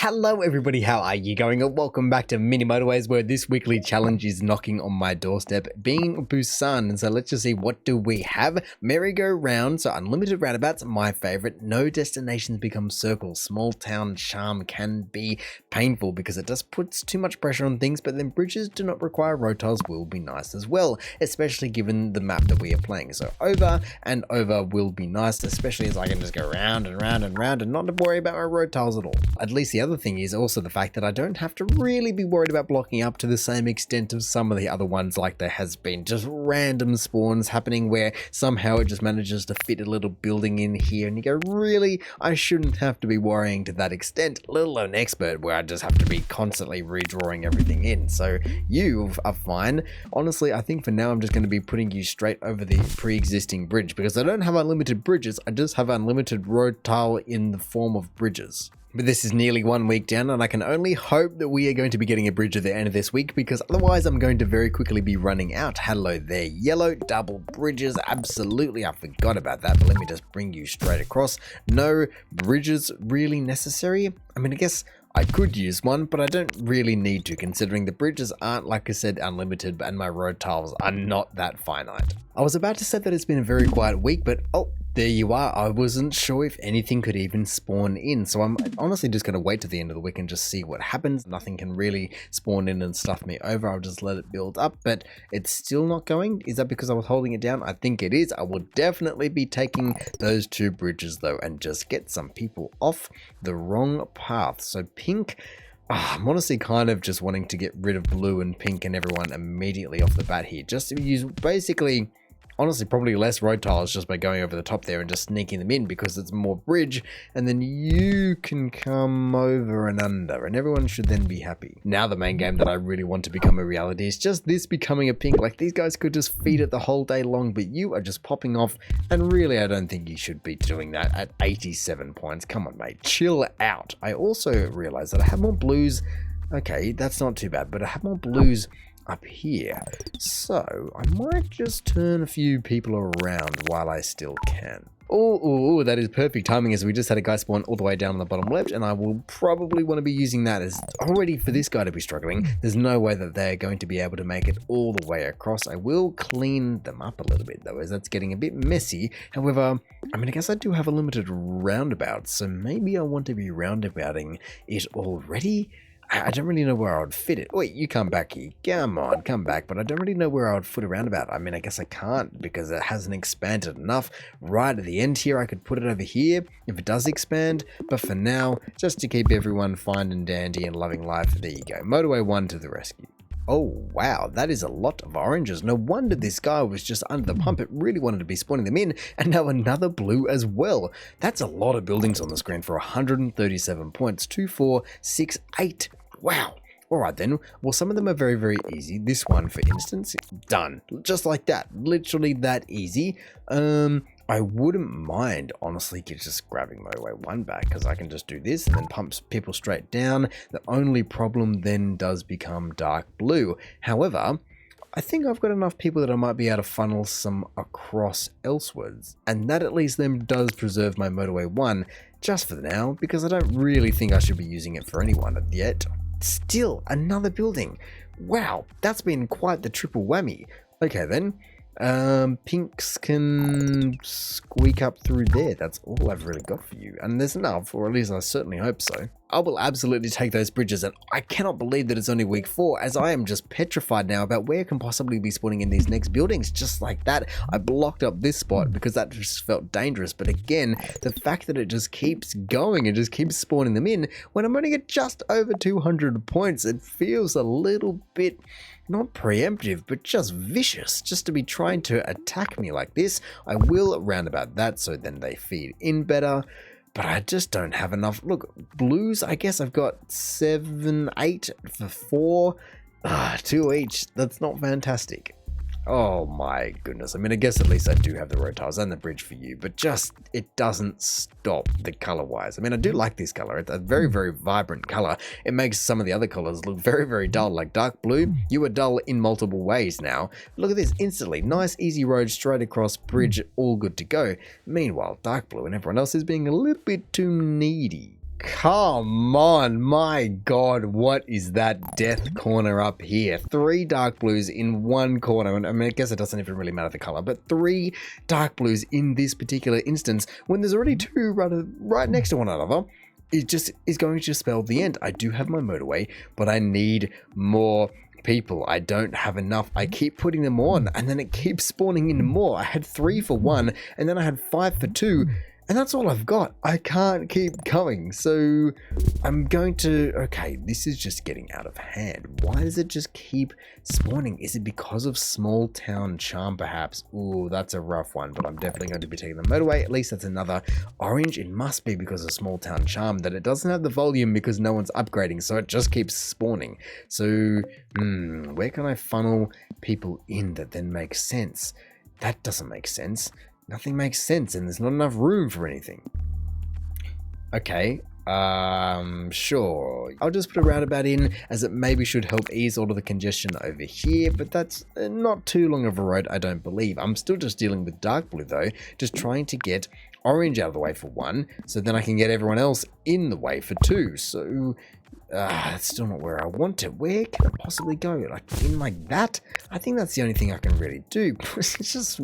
Hello everybody, how are you going? And welcome back to Mini Motorways, where this weekly challenge is knocking on my doorstep, being Busan. And so let's just see, what do we have? Merry-go-round, so unlimited roundabouts, my favorite. No destinations become circles. Small town charm can be painful because it just puts too much pressure on things, but then bridges do not require road tiles will be nice as well, especially given the map that we are playing. So over and over will be nice, especially as I can just go round and round and round and not to worry about my road tiles at all. At least the other thing is also the fact that I don't have to really be worried about blocking up to the same extent of some of the other ones, like there has been just random spawns happening where somehow it just manages to fit a little building in here, and you go, really? I shouldn't have to be worrying to that extent, let alone expert, where I just have to be constantly redrawing everything in. So you are fine. Honestly, I think for now I'm just going to be putting you straight over the pre-existing bridge, because I don't have unlimited bridges, I just have unlimited road tile in the form of bridges. But this is nearly 1 week down, and I can only hope that we are going to be getting a bridge at the end of this week, because otherwise I'm going to very quickly be running out. Hello there, yellow, double bridges, absolutely, I forgot about that, but let me just bring you straight across. No bridges really necessary. I mean, I guess I could use one, but I don't really need to, considering the bridges aren't, like I said, unlimited, and my road tiles are not that finite. I was about to say that it's been a very quiet week, but oh, there you are. I wasn't sure if anything could even spawn in, so I'm honestly just going to wait to the end of the week and just see what happens. Nothing can really spawn in and stuff me over. I'll just let it build up, but it's still not going. Is that because I was holding it down? I think it is. I will definitely be taking those 2 bridges though, and just get some people off the wrong path. So pink, I'm honestly kind of just wanting to get rid of blue and pink and everyone immediately off the bat here, just to use basically, honestly, probably less road tiles just by going over the top there and just sneaking them in, because it's more bridge, and then you can come over and under, and everyone should then be happy. Now the main game that I really want to become a reality is just this becoming a pink. Like, these guys could just feed it the whole day long, but you are just popping off, and really I don't think you should be doing that at 87 points. Come on, mate, chill out. I also realized that I have more blues. Okay, that's not too bad, but I have more blues up here, so I might just turn a few people around while I still can. Oh, that is perfect timing, as we just had a guy spawn all the way down on the bottom left, and I will probably want to be using that, as already for this guy to be struggling, there's no way that they're going to be able to make it all the way across. I will clean them up a little bit though, as that's getting a bit messy. However, I mean, I guess I do have a limited roundabout, so maybe I want to be roundabouting it already. I don't really know where I would fit it. Wait, you come back here. Come on, come back. But I don't really know where I would put a roundabout. I mean, I guess I can't, because it hasn't expanded enough. Right at the end here, I could put it over here if it does expand. But for now, just to keep everyone fine and dandy and loving life, there you go. Motorway 1 to the rescue. Oh, wow, that is a lot of oranges. No wonder this guy was just under the pump. It really wanted to be spawning them in. And now another blue as well. That's a lot of buildings on the screen for 137 points. 2, 4, 6, 8. Wow. Alright then, well, some of them are very, very easy. This one, for instance, done. Just like that. Literally that easy. I wouldn't mind, honestly, just grabbing Motorway 1 back, because I can just do this and then pumps people straight down. The only problem then does become dark blue. However, I think I've got enough people that I might be able to funnel some across elsewards. And that at least then does preserve my Motorway 1, just for now, because I don't really think I should be using it for anyone yet. Still, another building. Wow, that's been quite the triple whammy. Okay then, pinks can squeak up through there. That's all I've really got for you. And there's enough, or at least I certainly hope so. I will absolutely take those bridges, and I cannot believe that it's only week 4, as I am just petrified now about where I can possibly be spawning in these next buildings. Just like that, I blocked up this spot because that just felt dangerous. But again, the fact that it just keeps going and just keeps spawning them in when I'm only at just over 200 points, it feels a little bit, not preemptive, but just vicious, just to be trying to attack me like this. I will roundabout that so then they feed in better. But I just don't have enough. Look, blues, I guess I've got 7, 8 for 4. 2 each. That's not fantastic. Oh my goodness. I mean, I guess at least I do have the road tiles and the bridge for you, but just, it doesn't stop the color wise. I mean, I do like this color. It's a very, very vibrant color. It makes some of the other colors look very, very dull, like dark blue. You are dull in multiple ways now. Look at this, instantly. Nice, easy road, straight across, bridge, all good to go. Meanwhile, dark blue and everyone else is being a little bit too needy. Come on, my God, what is that death corner up here? 3 dark blues in one corner, and I mean, I guess it doesn't even really matter the color, but 3 dark blues in this particular instance, when there's already 2 right next to one another. It just is going to spell the end. I do have my motorway, but I need more people. I don't have enough. I keep putting them on, and then it keeps spawning in more. I had 3 for 1, and then I had 5 for 2, and that's all I've got. I can't keep going, so I'm going to... Okay, this is just getting out of hand. Why does it just keep spawning? Is it because of small town charm, perhaps? Ooh, that's a rough one, but I'm definitely going to be taking the motorway. At least that's another orange. It must be because of small town charm that it doesn't have the volume because no one's upgrading, so it just keeps spawning. So, where can I funnel people in that then makes sense? That doesn't make sense. Nothing makes sense, and there's not enough room for anything. Okay, sure. I'll just put a roundabout in, as it maybe should help ease all of the congestion over here, but that's not too long of a road, I don't believe. I'm still just dealing with dark blue, though, just trying to get orange out of the way for 1, so then I can get everyone else in the way for 2, so... that's still not where I want it. Where can it possibly go? Like, in like that? I think that's the only thing I can really do. It's just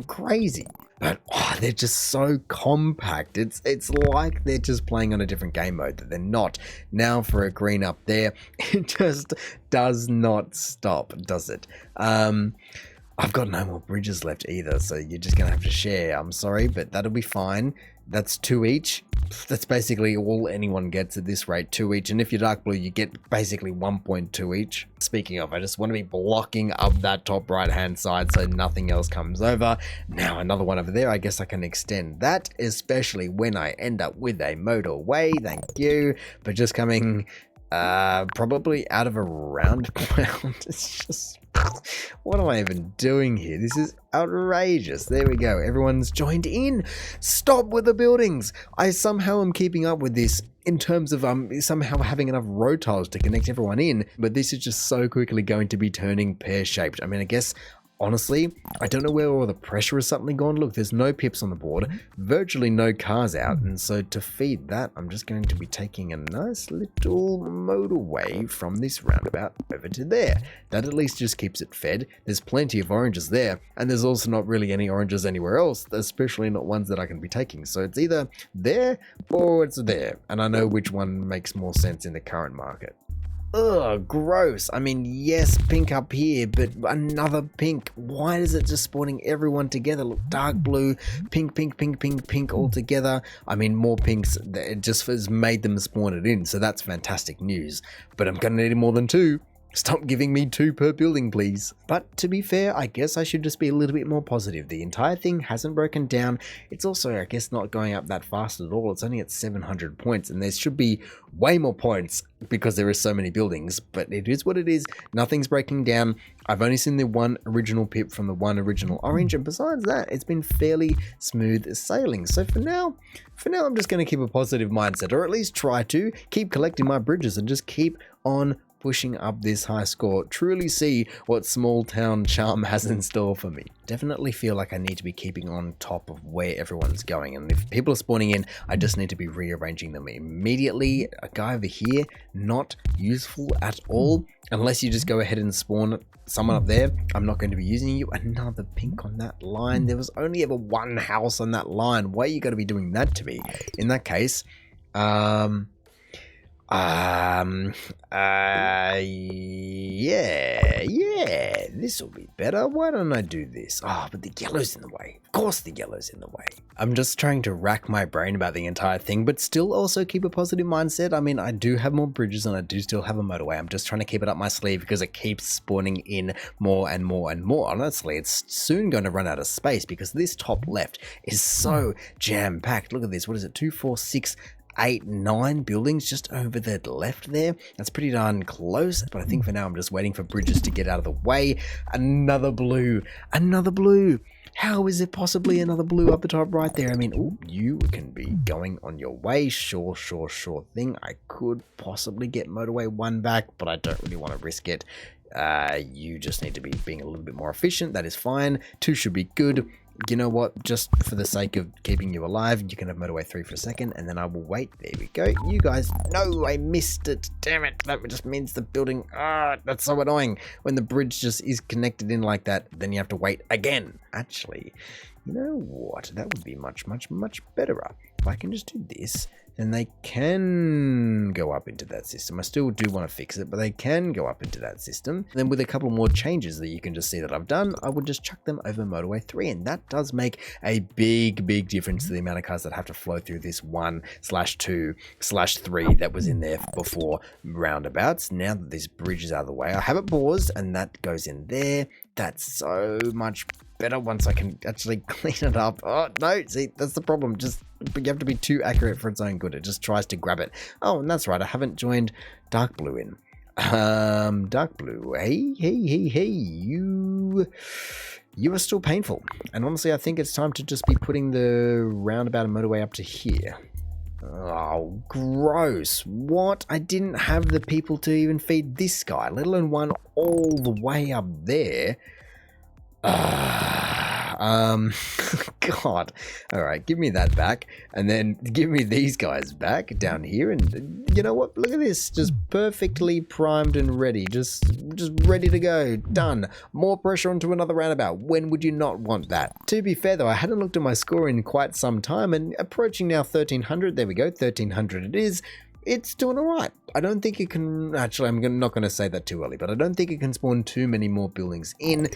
crazy. But they're just so compact. It's like they're just playing on a different game mode that they're not. Now for a green up there, it just does not stop, does it? I've got no more bridges left either, so you're just going to have to share. I'm sorry, but that'll be fine. That's 2 each. That's basically all anyone gets at this rate, 2 each. And if you're dark blue, you get basically 1.2 each. Speaking of, I just want to be blocking up that top right-hand side so nothing else comes over. Now, another one over there, I guess I can extend that, especially when I end up with a motorway. Thank you for just coming... probably out of a roundabout. It's just, what am I even doing here? This is outrageous. There we go. Everyone's joined in. Stop with the buildings. I somehow am keeping up with this in terms of somehow having enough road tiles to connect everyone in, but this is just so quickly going to be turning pear-shaped. I mean, I guess... Honestly, I don't know where all the pressure has suddenly gone. Look, there's no pips on the board, virtually no cars out, and so to feed that, I'm just going to be taking a nice little motorway from this roundabout over to there. That at least just keeps it fed. There's plenty of oranges there, and there's also not really any oranges anywhere else, especially not ones that I can be taking. So it's either there or it's there, and I know which one makes more sense in the current market. Ugh, gross. I mean, yes, pink up here, but another pink. Why is it just spawning everyone together? Look, dark blue, pink, pink, pink, pink, pink all together. I mean, more pinks. It just has made them spawn it in, so that's fantastic news. But I'm going to need more than 2. Stop giving me 2 per building, please. But to be fair, I guess I should just be a little bit more positive. The entire thing hasn't broken down. It's also, I guess, not going up that fast at all. It's only at 700 points, and there should be way more points because there are so many buildings. But it is what it is. Nothing's breaking down. I've only seen the 1 original pip from the 1 original orange, and besides that, it's been fairly smooth sailing. So for now, I'm just going to keep a positive mindset, or at least try to keep collecting my bridges and just keep on pushing up this high score. Truly see what small town charm has in store for me. Definitely feel like I need to be keeping on top of where everyone's going, and if people are spawning in, I just need to be rearranging them immediately. A guy over here, not useful at all, unless you just go ahead and spawn someone up there. I'm not going to be using you. Another pink on that line. There was only ever 1 house on that line. Why you got to be doing that to me? In that case, yeah, this will be better. Why don't I do this? But the yellow's in the way. Of course the yellow's in the way. I'm just trying to rack my brain about the entire thing, but still also keep a positive mindset. I mean, I do have more bridges and I do still have a motorway. I'm just trying to keep it up my sleeve because it keeps spawning in more and more and more. Honestly, it's soon going to run out of space because this top left is so jam-packed. Look at this. What is it? 2, 4, 6... 8, 9 buildings just over the left there. That's pretty darn close, but I think for now I'm just waiting for bridges to get out of the way. Another blue. How is it possibly another blue up the top right there? I mean, ooh, you can be going on your way. Sure thing. I could possibly get motorway 1 back, but I don't really want to risk it. You just need to be being a little bit more efficient. That is fine. 2 should be good. you know what, just for the sake of keeping you alive, you can have motorway 3 for a second, and then I will wait. There we go. You guys, no, I missed it. Damn it. That just means the building, that's so annoying. When the bridge just is connected in like that, then you have to wait again. Actually, you know what, that would be much, much, much better. If I can just do this, then they can go up into that system. I still do want to fix it, but they can go up into that system. Then with a couple more changes that you can just see that I've done, I would just chuck them over motorway 3, and that does make a big, big difference to the amount of cars that have to flow through this 1/2/3 that was in there before roundabouts. Now that this bridge is out of the way, I have it paused, and that goes in there. That's so much better once I can actually clean it up. Oh, no, see, that's the problem. You have to be too accurate for its own good. It just tries to grab it. Oh, and that's right, I haven't joined dark blue in. Dark blue, hey, you are still painful. And honestly, I think it's time to just be putting the roundabout and motorway up to here. Oh, gross. What? I didn't have the people to even feed this guy, let alone one all the way up there. God. All right, give me that back, and then give me these guys back down here. And you know what? Look at this, just perfectly primed and ready, just ready to go. Done. More pressure onto another roundabout. When would you not want that? To be fair though, I hadn't looked at my score in quite some time, and approaching now 1300. There we go, 1300 it is. It's doing all right. I don't think it can, actually, not going to say that too early, but I don't think it can spawn too many more buildings in.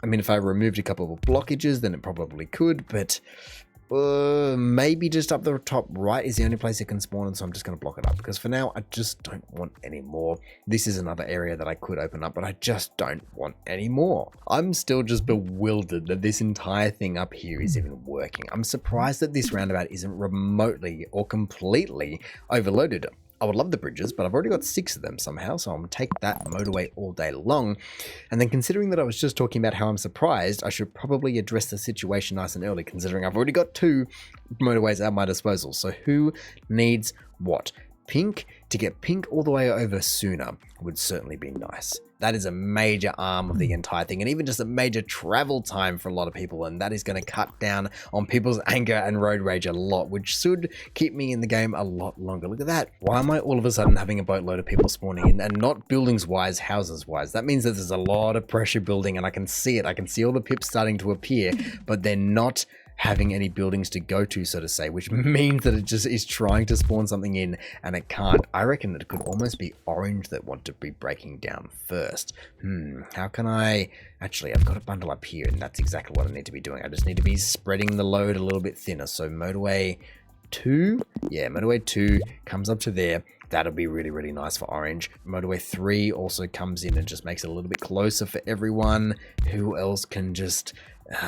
I mean, if I removed a couple of blockages, then it probably could, but maybe just up the top right is the only place it can spawn, and so I'm just going to block it up, because for now, I just don't want any more. This is another area that I could open up, but I just don't want any more. I'm still just bewildered that this entire thing up here is even working. I'm surprised that this roundabout isn't remotely or completely overloaded. I would love the bridges, but I've already got 6 of them somehow, so I'm going to take that motorway all day long. And then considering that I was just talking about how I'm surprised, I should probably address the situation nice and early, considering I've already got 2 motorways at my disposal. So who needs what? Pink? To get pink all the way over sooner would certainly be nice. That is a major arm of the entire thing, and even just a major travel time for a lot of people, and that is going to cut down on people's anger and road rage a lot, which should keep me in the game a lot longer. Look at that. Why am I all of a sudden having a boatload of people spawning in, and not buildings wise, houses wise? That means that there's a lot of pressure building, and I can see it. I can see all the pips starting to appear, but they're not having any buildings to go to, so to say, which means that it just is trying to spawn something in and it can't. I reckon that it could almost be orange that want to be breaking down first. How can I... Actually, I've got a bundle up here, and that's exactly what I need to be doing. I just need to be spreading the load a little bit thinner. So motorway 2, yeah, motorway 2 comes up to there. That'll be really, really nice for orange. Motorway 3 also comes in and just makes it a little bit closer for everyone. Who else can just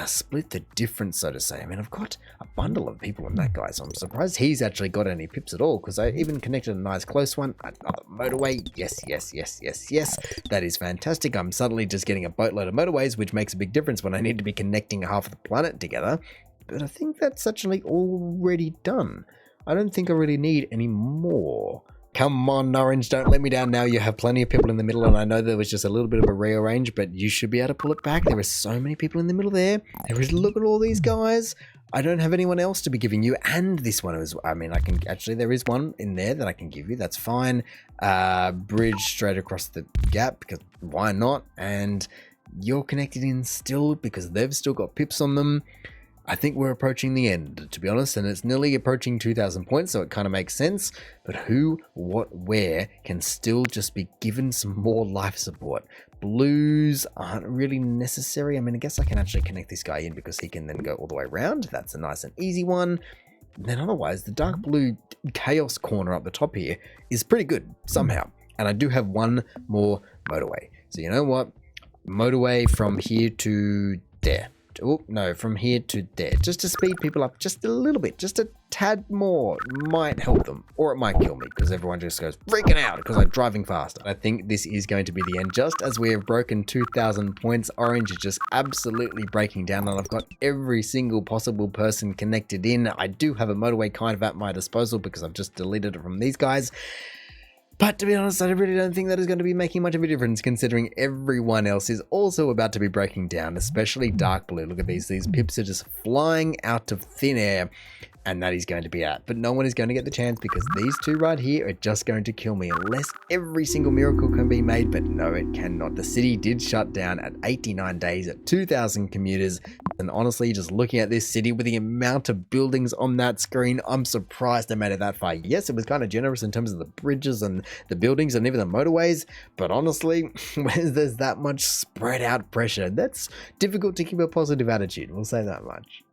split the difference, so to say? I mean, I've got a bundle of people in that guy, so I'm surprised he's actually got any pips at all, because I even connected a nice close one. Another motorway. Yes. That is fantastic. I'm suddenly just getting a boatload of motorways, which makes a big difference when I need to be connecting half of the planet together. But I think that's actually already done. I don't think I really need any more. Come on, Orange, don't let me down now. You have plenty of people in the middle, and I know there was just a little bit of a rearrange, but you should be able to pull it back. There are so many people in the middle there. Look at all these guys. I don't have anyone else to be giving you, and this one is, I mean, I can, actually, there is one in there that I can give you. That's fine. Bridge straight across the gap, because why not? And you're connected in still, because they've still got pips on them. I think we're approaching the end, to be honest, and it's nearly approaching 2,000 points, so it kind of makes sense. But who, what, where can still just be given some more life support? Blues aren't really necessary. I mean, I guess I can actually connect this guy in because he can then go all the way around. That's a nice and easy one. And then otherwise, the dark blue chaos corner up the top here is pretty good somehow. And I do have one more motorway. So you know what? Motorway from here to there. Oh, no, from here to there. Just to speed people up just a little bit, just a tad more might help them. Or it might kill me because everyone just goes freaking out because I'm driving fast. I think this is going to be the end. Just as we have broken 2,000 points, Orange is just absolutely breaking down, and I've got every single possible person connected in. I do have a motorway kind of at my disposal because I've just deleted it from these guys. But to be honest, I really don't think that is going to be making much of a difference considering everyone else is also about to be breaking down, especially dark blue. Look at these pips are just flying out of thin air. And that is going to be out. But no one is going to get the chance because these two right here are just going to kill me unless every single miracle can be made. But no, it cannot. The city did shut down at 89 days at 2,000 commuters. And honestly, just looking at this city with the amount of buildings on that screen, I'm surprised they made it that far. Yes, it was kind of generous in terms of the bridges and the buildings and even the motorways. But honestly, when there's that much spread out pressure, that's difficult to keep a positive attitude. We'll say that much.